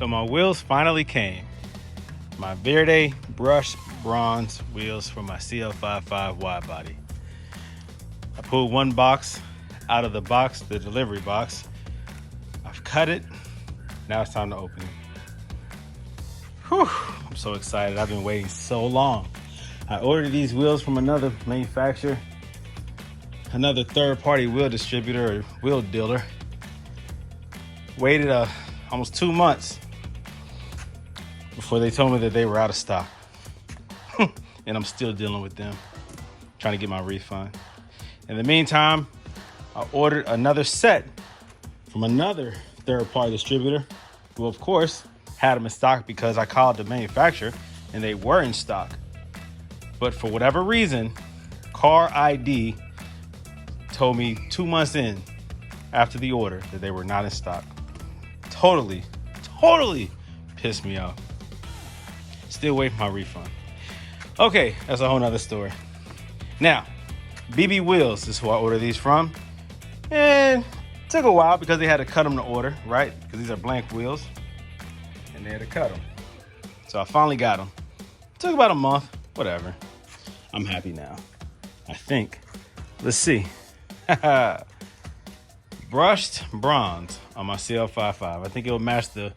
So my wheels finally came. My Verde brushed bronze wheels for my CL55 wide body. I pulled one box out of the box, the delivery box. I've cut it. Now it's time to open it. Whew, I'm so excited. I've been waiting so long. I ordered these wheels from another manufacturer, another third-party wheel distributor or wheel dealer. Waited almost 2 months before they told me that they were out of stock. And I'm still dealing with them, trying to get my refund. In the meantime, I ordered another set from another third-party distributor who, of course, had them in stock because I called the manufacturer and they were in stock. But for whatever reason, Car ID told me 2 months in after the order that they were not in stock. Totally pissed me off. Still waiting for my refund. Okay, that's a whole nother story. Now, BB Wheels is who I ordered these from. And it took a while because they had to cut them to order, right? Because these are blank wheels. And they had to cut them. So I finally got them. Took about a month, whatever. I'm happy now, I think. Let's see. Brushed bronze on my CL55. I think it'll match the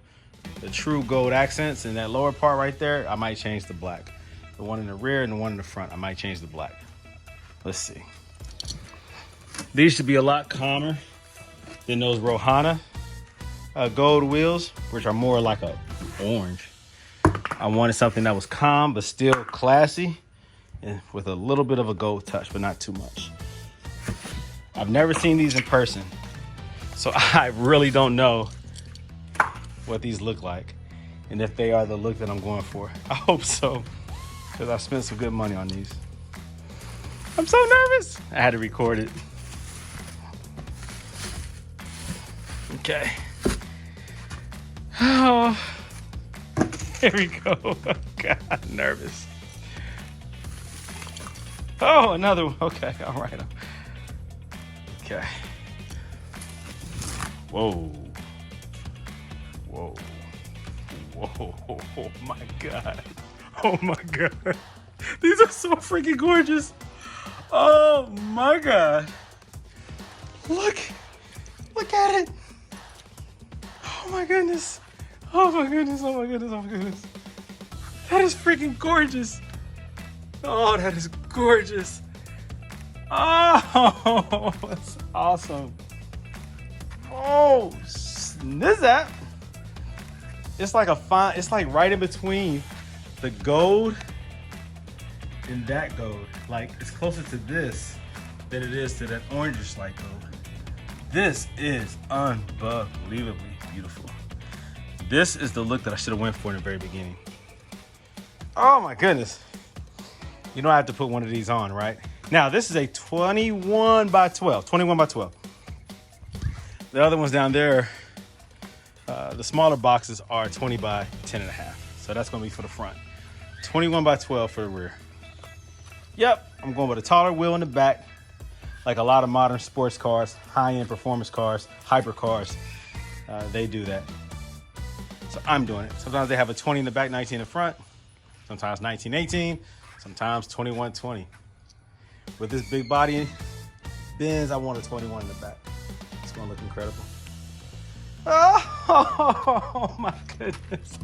true gold accents in that lower part right there. I might change the black. The one in the rear and the one in the front, I might change the black. Let's see. These should be a lot calmer than those Rohana gold wheels, which are more like a orange. I wanted something that was calm, but still classy and with a little bit of a gold touch, but not too much. I've never seen these in person, so I really don't know what these look like and if they are the look that I'm going for. I hope so, because I spent some good money on these. I'm so nervous. I had to record it. Okay. Oh, here we go. Oh, God, nervous. Oh, another one. Okay, all right. Okay. Whoa. Whoa. Whoa. Oh, my God. Oh, my God. These are so freaking gorgeous. Oh, my God. Look at it. Oh, my goodness. Oh, my goodness. Oh, my goodness. Oh, my goodness. That is freaking gorgeous. Oh, that is gorgeous. Oh, that's awesome. Oh, snizap. It's like it's like right in between the gold and that gold. Like, it's closer to this than it is to that orangish light gold. This is unbelievably beautiful. This is the look that I should have went for in the very beginning. Oh my goodness. You know I have to put one of these on, right? Now, this is a 21 by 12. The other ones down there, the smaller boxes are 20 by 10 and a half. So that's gonna be for the front. 21 by 12 for the rear. Yep, I'm going with a taller wheel in the back, like a lot of modern sports cars, high-end performance cars, hyper cars, they do that. So I'm doing it. Sometimes they have a 20 in the back, 19 in the front, sometimes 1918, sometimes 2120. With this big body Benz, I want a 21 in the back. It's gonna look incredible. Oh my goodness.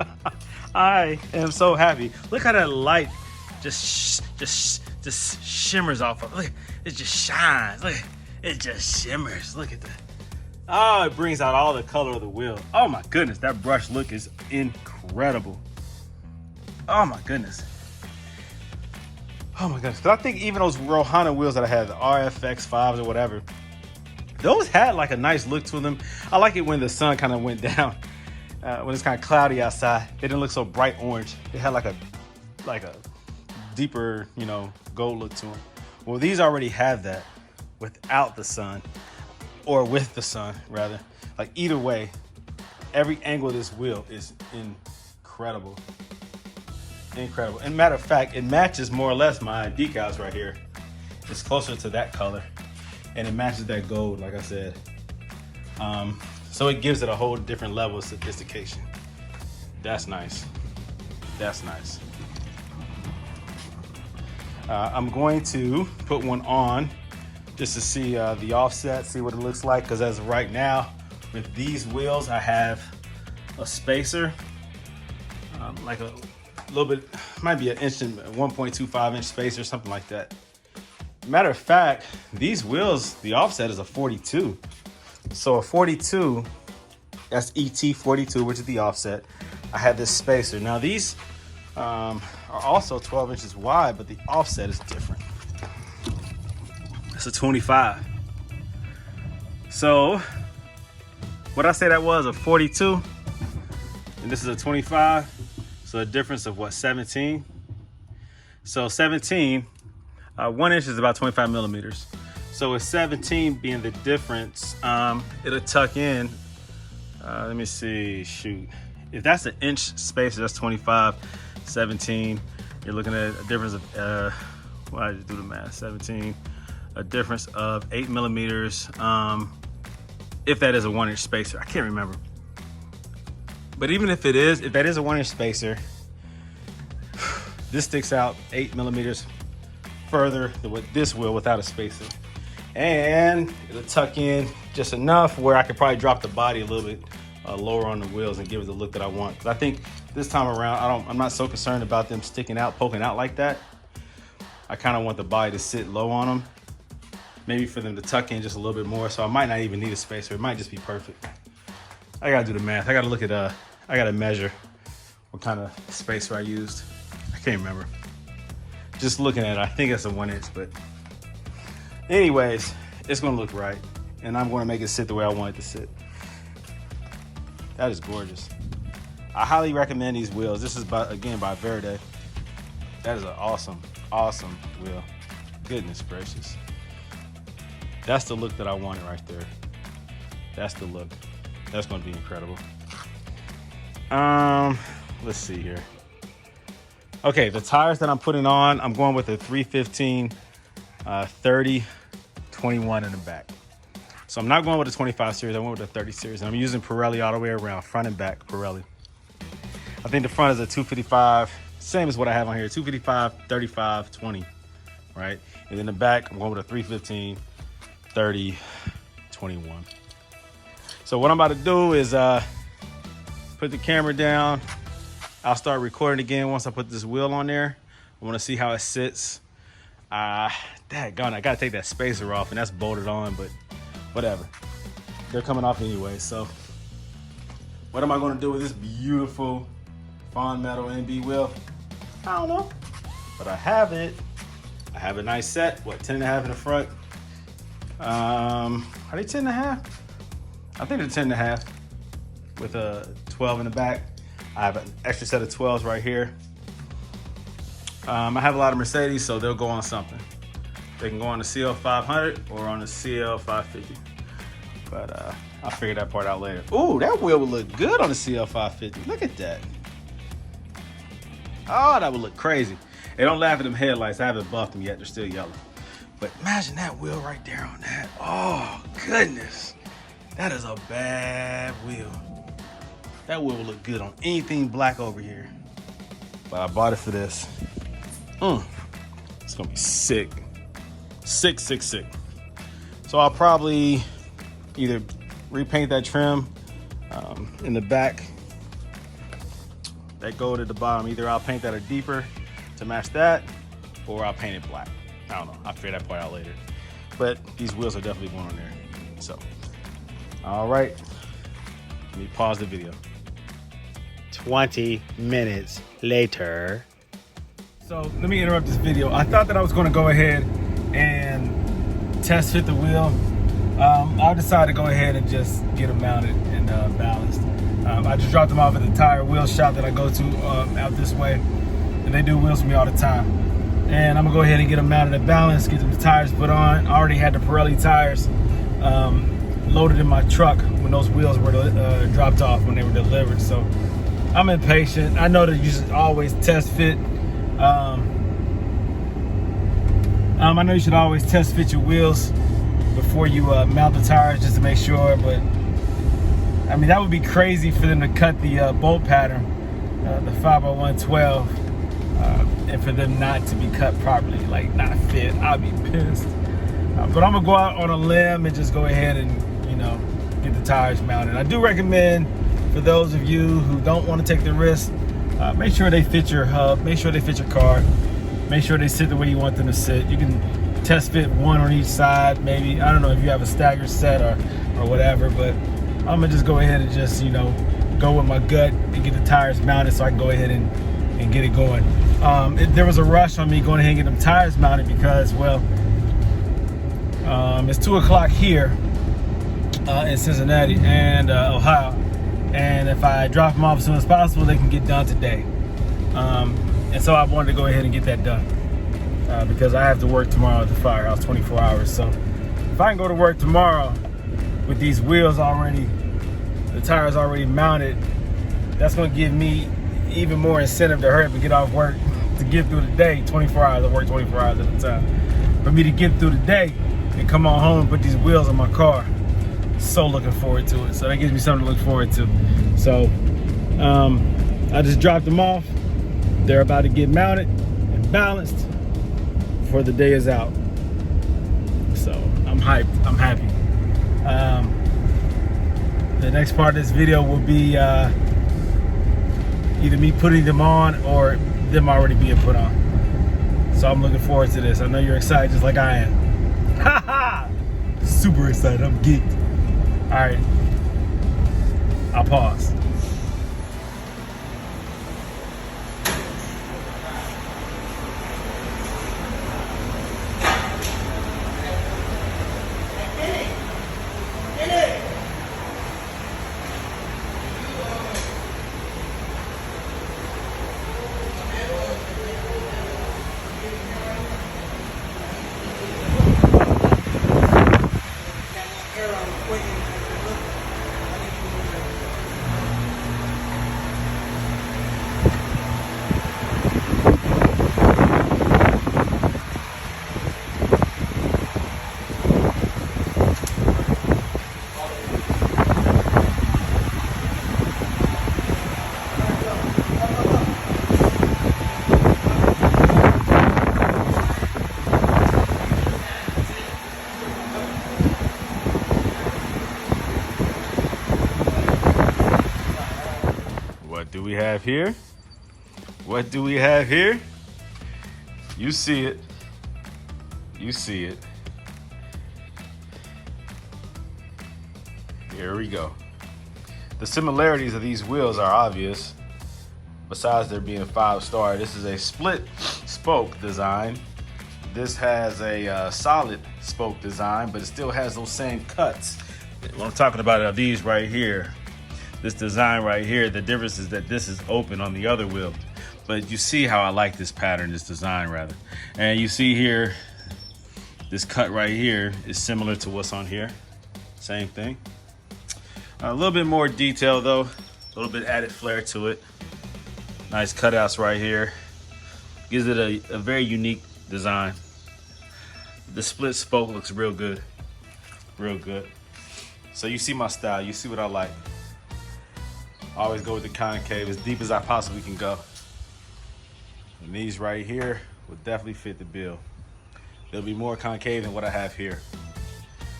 I am so happy. Look how that light just shimmers off of it. Look, it just shines. Look, it just shimmers. Look at that. Oh, it brings out all the color of the wheel. Oh my goodness, that brush look is incredible. Oh my goodness. Oh my goodness. Because I think even those Rohana wheels that I had, the RFX5s or whatever, those had like a nice look to them. I like it when the sun kind of went down. When it's kind of cloudy outside, they didn't look so bright orange. They had like a deeper, gold look to them. Well, these already have that without the sun, or with the sun rather. Like either way, every angle of this wheel is incredible. Incredible. And matter of fact, it matches more or less my decals right here. It's closer to that color, and it matches that gold, like I said. So it gives it a whole different level of sophistication. That's nice. That's nice. I'm going to put one on just to see the offset, see what it looks like. Because as of right now, with these wheels, I have a spacer, like a little bit, might be an inch and 1.25 inch spacer, something like that. Matter of fact, these wheels, the offset is a 42. So a 42, that's ET42, which is the offset. I have this spacer. Now these are also 12 inches wide, but the offset is different. It's a 25. So what I say that was a 42, and this is a 25. So a difference of what, 17? So 17, 1 inch is about 25 millimeters. So with 17 being the difference, it'll tuck in, let me see, shoot. If that's an inch spacer, that's 25, 17. You're looking at a difference of, well, I just do the math, 17, a difference of 8 millimeters. If that is a 1 inch spacer, I can't remember. But even if it is, if that is a 1 inch spacer, this sticks out 8 millimeters further than what this will without a spacer. And it'll tuck in just enough where I could probably drop the body a little bit lower on the wheels and give it the look that I want. Because I think this time around, I'm not so concerned about them sticking out, poking out like that. I kind of want the body to sit low on them. Maybe for them to tuck in just a little bit more. So I might not even need a spacer. It might just be perfect. I gotta do the math. I gotta look at, I gotta measure what kind of spacer I used. I can't remember. Just looking at it, I think it's a 1 inch, but anyways, it's gonna look right. And I'm gonna make it sit the way I want it to sit. That is gorgeous. I highly recommend these wheels. This is again by Verde. That is an awesome, awesome wheel. Goodness gracious. That's the look that I wanted right there. That's the look. That's gonna be incredible. Let's see here. Okay, the tires that I'm putting on, I'm going with a 315 30 21 in the back. So I'm not going with a 25 series, I went with a 30 series. And I'm using Pirelli all the way around, front and back Pirelli. I think the front is a 255, same as what I have on here, 255, 35, 20, right? And then the back, I'm going with a 315 30 21. So what I'm about to do is put the camera down. I'll start recording again once I put this wheel on there. I want to see how it sits. Daggone, I gotta take that spacer off, and that's bolted on, but whatever. They're coming off anyway. So what am I gonna do with this beautiful Fawn Metal NB wheel? I don't know, but I have it. I have a nice set. What, 10.5 in the front? Are they 10.5? I think they're 10.5 with a 12 in the back. I have an extra set of 12s right here. I have a lot of Mercedes, so they'll go on something. They can go on the CL500 or on the CL550. But I'll figure that part out later. Ooh, that wheel would look good on the CL550. Look at that. Oh, that would look crazy. Hey, don't laugh at them headlights. I haven't buffed them yet. They're still yellow. But imagine that wheel right there on that. Oh, goodness. That is a bad wheel. That wheel will look good on anything black over here. But I bought it for this. It's gonna be sick. Sick, sick, sick. So I'll probably either repaint that trim in the back, that gold at the bottom. Either I'll paint that a deeper to match that, or I'll paint it black. I don't know, I'll figure that part out later. But these wheels are definitely going on there. So, all right, let me pause the video. 20 minutes later. So let me interrupt this video. I thought that I was going to go ahead and test fit the wheel. I decided to go ahead and just get them mounted and balanced. I just dropped them off at the tire wheel shop that I go to out this way, and they do wheels for me all the time. And I'm gonna go ahead and get them mounted and balanced, get the tires put on. I already had the Pirelli tires loaded in my truck when those wheels were dropped off when they were delivered. So I'm impatient. I know that you should always test fit. I know you should always test fit your wheels before you mount the tires, just to make sure. But I mean, that would be crazy for them to cut the bolt pattern the 5x112, and for them not to be cut properly, like not fit, I'll be pissed. But I'm gonna go out on a limb and just go ahead and, you know, get the tires mounted. I do recommend, for those of you who don't want to take the risk, make sure they fit your hub, make sure they fit your car, make sure they sit the way you want them to sit. You can test fit one on each side, maybe. I don't know if you have a staggered set or whatever, but I'm gonna just go ahead and just, you know, go with my gut and get the tires mounted so I can go ahead and get it going. There was a rush on me going ahead and get them tires mounted because, well, it's 2 o'clock here in Cincinnati and Ohio, and if I drop them off as soon as possible, they can get done today. And so I wanted to go ahead and get that done because I have to work tomorrow at the firehouse 24 hours. So if I can go to work tomorrow with these wheels already, the tires already mounted, that's going to give me even more incentive to hurry up and get off work to get through the day. 24 hours, I work 24 hours at a time. For me to get through the day and come on home and put these wheels on my car. So looking forward to it. So that gives me something to look forward to. So I just dropped them off. They're about to get mounted and balanced before the day is out. So I'm hyped, I'm happy. The next part of this video will be either me putting them on or them already being put on. So I'm looking forward to this. I know you're excited just like I am. Haha! Super excited, I'm geeked. All right, I'll pause. What do we have here? What do we have here? You see it. You see it. Here we go. The similarities of these wheels are obvious. Besides there being 5-star, this is a split spoke design. This has a solid spoke design, but it still has those same cuts. What I'm talking about are these right here. This design right here, the difference is that this is open on the other wheel. But you see how I like this pattern, this design rather. And you see here, this cut right here is similar to what's on here. Same thing. A little bit more detail though, a little bit added flair to it. Nice cutouts right here. Gives it a very unique design. The split spoke looks real good, real good. So you see my style, you see what I like. Always go with the concave as deep as I possibly can go. And these right here will definitely fit the bill. There'll be more concave than what I have here.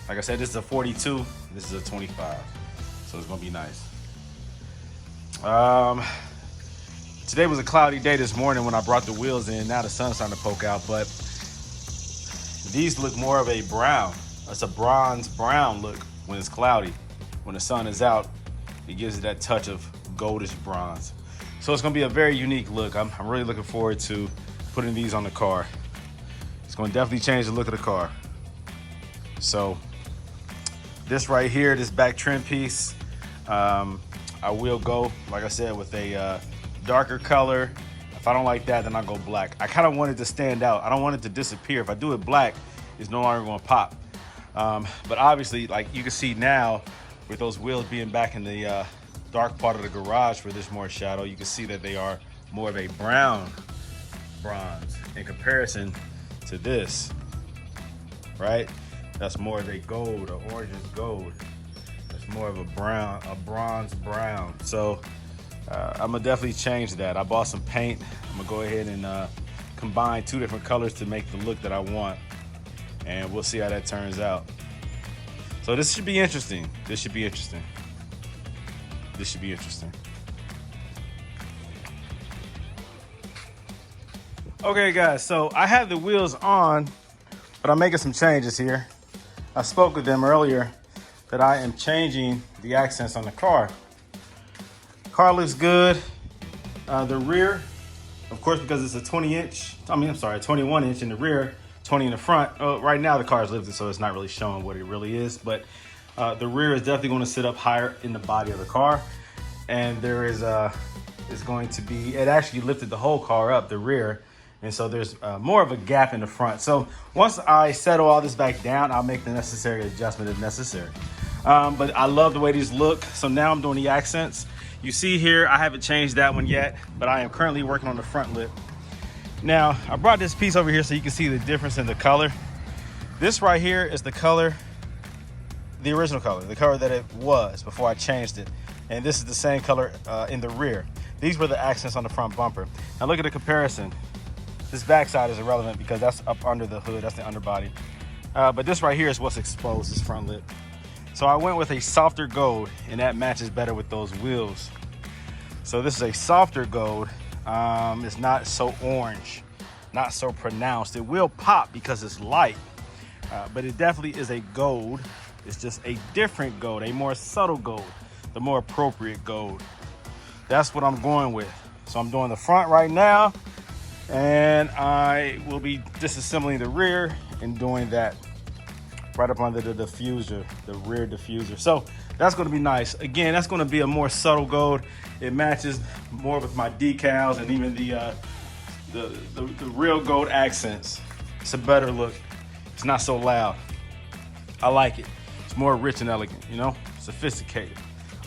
Like I said, this is a 42, this is a 25. So it's gonna be nice. Today was a cloudy day this morning when I brought the wheels in. Now the sun's starting to poke out, but these look more of a brown. It's a bronze brown look when it's cloudy. When the sun is out, it gives it that touch of goldish bronze. So it's gonna be a very unique look. I'm really looking forward to putting these on the car. It's gonna definitely change the look of the car. So this right here, this back trim piece, I will go, like I said, with a darker color. If I don't like that, then I'll go black. I kind of want it to stand out. I don't want it to disappear. If I do it black, it's no longer gonna pop. But obviously, like you can see now, with those wheels being back in the dark part of the garage where there's more shadow, you can see that they are more of a brown bronze in comparison to this, right? That's more of a gold, or orange gold. That's more of a brown, a bronze brown. So I'm gonna definitely change that. I bought some paint. I'm gonna go ahead and combine 2 different colors to make the look that I want, and we'll see how that turns out. So this should be interesting. This should be interesting. This should be interesting. Okay guys, so I have the wheels on, but I'm making some changes here. I spoke with them earlier that I am changing the accents on the car. Car looks good. The rear, of course, because it's a 21 inch in the rear, 20 in the front. Right now the car is lifted, so it's not really showing what it really is, but the rear is definitely going to sit up higher in the body of the car. And there is going to be, it actually lifted the whole car up, the rear. And so there's more of a gap in the front. So once I settle all this back down, I'll make the necessary adjustment if necessary. But I love the way these look. So now I'm doing the accents. You see here, I haven't changed that one yet, but I am currently working on the front lip. Now, I brought this piece over here so you can see the difference in the color. This right here is the color, the original color, the color that it was before I changed it. And this is the same color in the rear. These were the accents on the front bumper. Now look at the comparison. This backside is irrelevant because that's up under the hood, that's the underbody. But this right here is what's exposed, this front lip. So I went with a softer gold, and that matches better with those wheels. So this is a softer gold. It's not so orange, not so pronounced. It will pop because it's light, but it definitely is a gold. It's just a different gold, a more subtle gold, the more appropriate gold. That's what I'm going with. So I'm doing the front right now, and I will be disassembling the rear and doing that right up under the diffuser, the rear diffuser. So that's going to be nice. Again, that's going to be a more subtle gold. It matches more with my decals and even the real gold accents. It's a better look. It's not so loud. I like it. It's more rich and elegant, you know, sophisticated,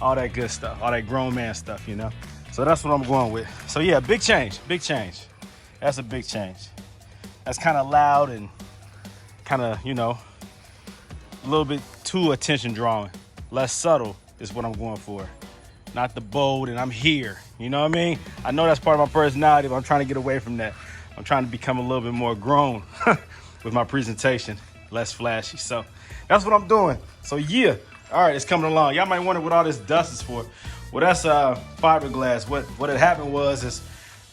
all that good stuff, all that grown man stuff, you know. So that's what I'm going with. So yeah, big change, big change. That's a big change. That's kind of loud and kind of, you know, a little bit too attention drawing. Less subtle is what I'm going for. Not the bold and I'm here. You know what I mean? I know that's part of my personality, but I'm trying to get away from that. I'm trying to become a little bit more grown with my presentation, less flashy. So that's what I'm doing. So yeah, all right, it's coming along. Y'all might wonder what all this dust is for. Well, that's fiberglass. What had happened was is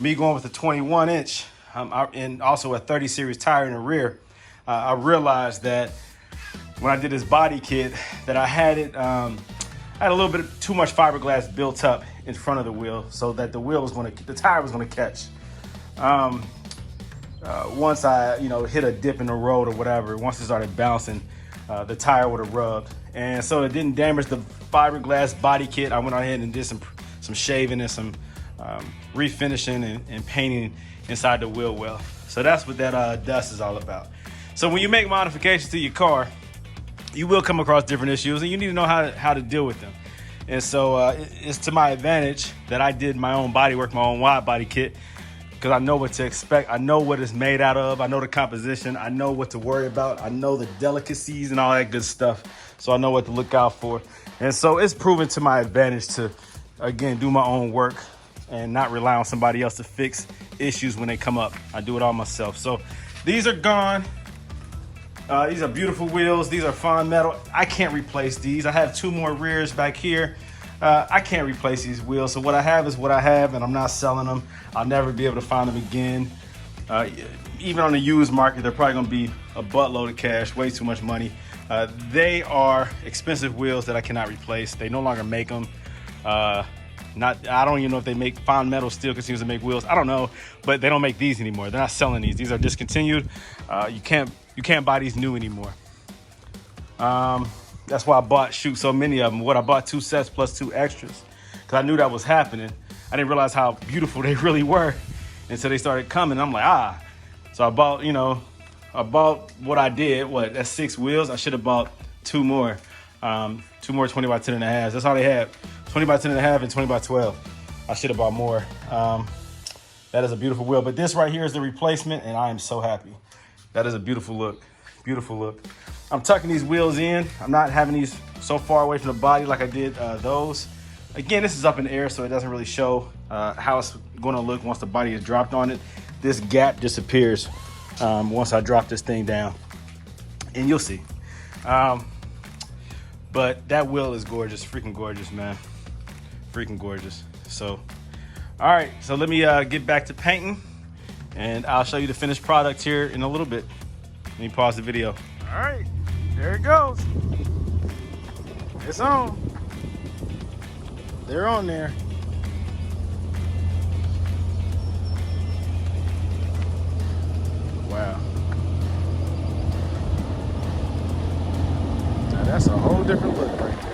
me going with a 21 inch and also a 30 series tire in the rear. I realized that when I did this body kit that I had it, I had a little bit too much fiberglass built up in front of the wheel so that the tire was gonna catch. Once I, hit a dip in the road or whatever, once it started bouncing, the tire would have rubbed. And so it didn't damage the fiberglass body kit. I went ahead and did some shaving and some refinishing and painting inside the wheel well. So that's what that dust is all about. So when you make modifications to your car, you will come across different issues and you need to know how to deal with them. And so it's to my advantage that I did my own body work, my own wide body kit, because I know what to expect. I know what it's made out of. I know the composition. I know what to worry about. I know the delicacies and all that good stuff. So I know what to look out for. And so it's proven to my advantage to, again, do my own work and not rely on somebody else to fix issues when they come up. I do it all myself. So these are gone. These are beautiful wheels. These are fine metal. I can't replace these. I have 2 more rears back here. I can't replace these wheels. So what I have is what I have, and I'm not selling them. I'll never be able to find them again. Even on the used market, they're probably gonna be a buttload of cash, way too much money. They are expensive wheels that I cannot replace. They no longer make them. I don't even know if they make fine metal still continues to make wheels. I don't know, but they don't make these anymore. They're not selling these. These are discontinued. You can't buy these new anymore. That's why I bought so many of them. I bought 2 sets plus 2 extras because I knew that was happening. I didn't realize how beautiful they really were until they started coming. I'm like, So I bought what I did. That's 6 wheels. I should have bought 2 more. 2 more 20 by 10 and a half. That's all they had. 20 by 10 and a half and 20 by 12. I should have bought more. That is a beautiful wheel. But this right here is the replacement, and I am so happy. That is a beautiful look. Beautiful look. I'm tucking these wheels in. I'm not having these so far away from the body like I did those. Again, this is up in the air, so it doesn't really show how it's going to look once the body is dropped on it. This gap disappears once I drop this thing down, and you'll see. But that wheel is gorgeous, freaking gorgeous, man. Freaking gorgeous. So, all right, so let me get back to painting, and I'll show you the finished product here in a little bit. Let me pause the video. All right, there it goes. It's on. They're on there. Wow. Now that's a whole different look right there.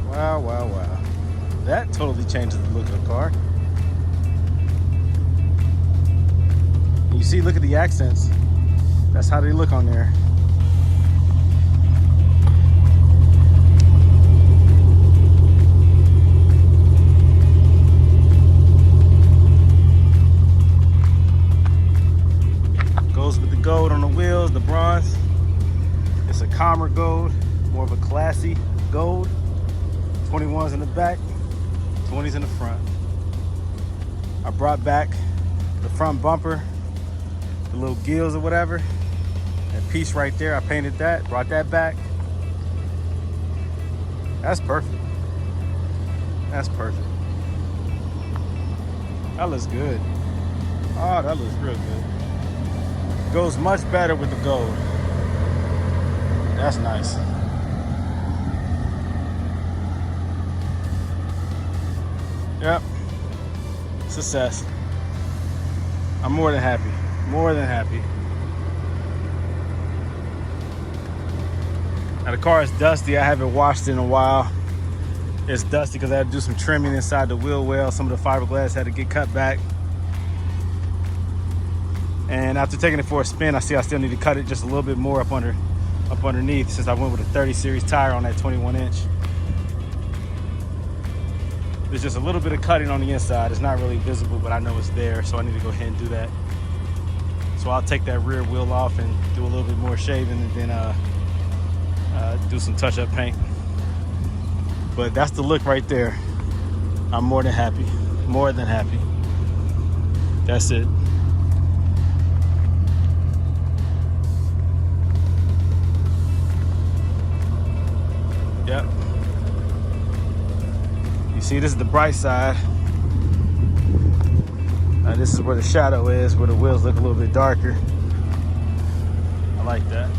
Wow, wow, wow. That totally changes the look of the car. You see, look at the accents. That's how they look on there. Goes with the gold on the wheels, the bronze. It's a calmer gold, more of a classy gold. 21s in the back, 20s in the front. I brought back the front bumper, the little gills or whatever. That piece right there, I painted that, brought that back. That's perfect. That's perfect. That looks good. Oh, that looks real good. Goes much better with the gold. That's nice. Yep. Success. I'm more than happy. More than happy. Now the car is dusty. I haven't washed it in a while. It's dusty because I had to do some trimming inside the wheel well. Some of the fiberglass had to get cut back. And after taking it for a spin, I see I still need to cut it just a little bit more up underneath, since I went with a 30 series tire on that 21 inch. There's just a little bit of cutting on the inside. It's not really visible, but I know it's there, so I need to go ahead and do that. So I'll take that rear wheel off and do a little bit more shaving, and then do some touch-up paint. But that's the look right there. I'm more than happy. More than happy. That's it. Yep. You see, this is the bright side. This is where the shadow is, where the wheels look a little bit darker. I like that.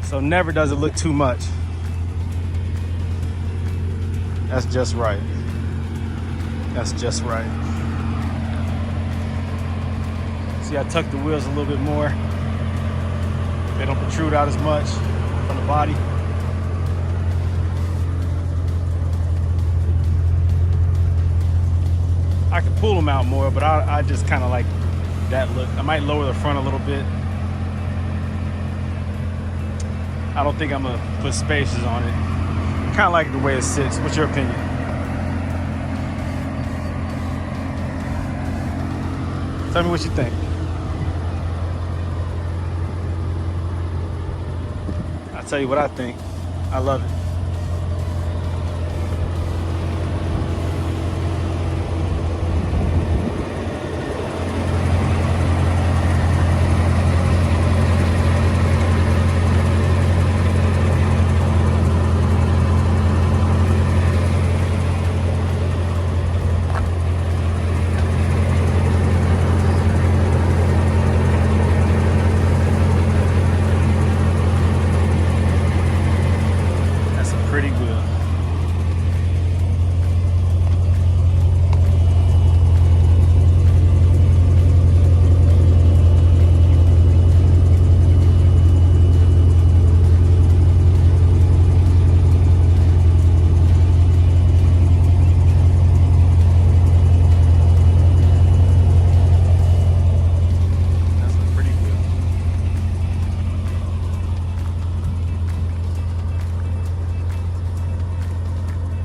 So never does it look too much. That's just right. That's just right. See, I tucked the wheels a little bit more. They don't protrude out as much from the body. I could pull them out more, but I just kind of like that look. I might lower the front a little bit. I don't think I'm gonna put spacers on it. I kind of like the way it sits. What's your opinion? Tell me what you think. I'll tell you what I think. I love it.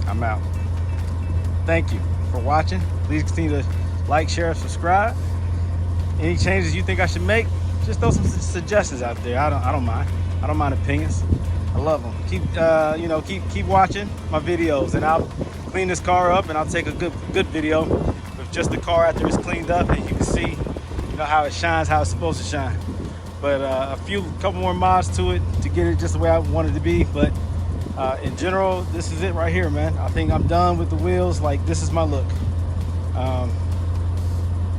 I'm out. Thank you. for watching. Please continue to like, share, and subscribe. Any changes you think I should make, just throw some suggestions out there. I don't mind. I don't mind opinions. I love them. Keep watching my videos, and I'll clean this car up, and I'll take a good video with just the car after it's cleaned up, and you can see, how it shines, how it's supposed to shine. But couple more mods to it to get it just the way I want it to be. But in general, this is it right here, man. I think I'm done with the wheels. Like, this is my look.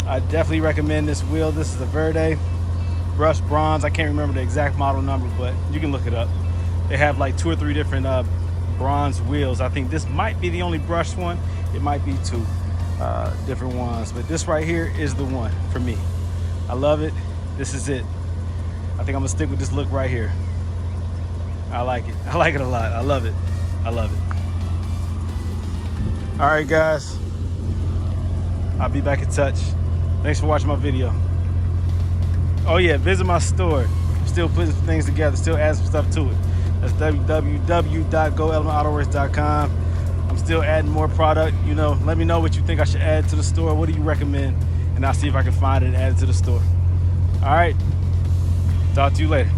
I definitely recommend this wheel. This is a Verde brushed bronze. I can't remember the exact model number, but you can look it up. They have like 2 or 3 different bronze wheels. I think this might be the only brushed one. It might be 2 different ones, but this right here is the one for me. I love it. This is it. I think I'm gonna stick with this look right here. I like it. I like it a lot. I love it. I love it. All right, guys. I'll be back in touch. Thanks for watching my video. Oh yeah, visit my store. I'm still putting some things together, still adding some stuff to it. That's www.goelementautowworks.com. I'm still adding more product. Let me know what you think I should add to the store. What do you recommend? And I'll see if I can find it and add it to the store. All right. Talk to you later.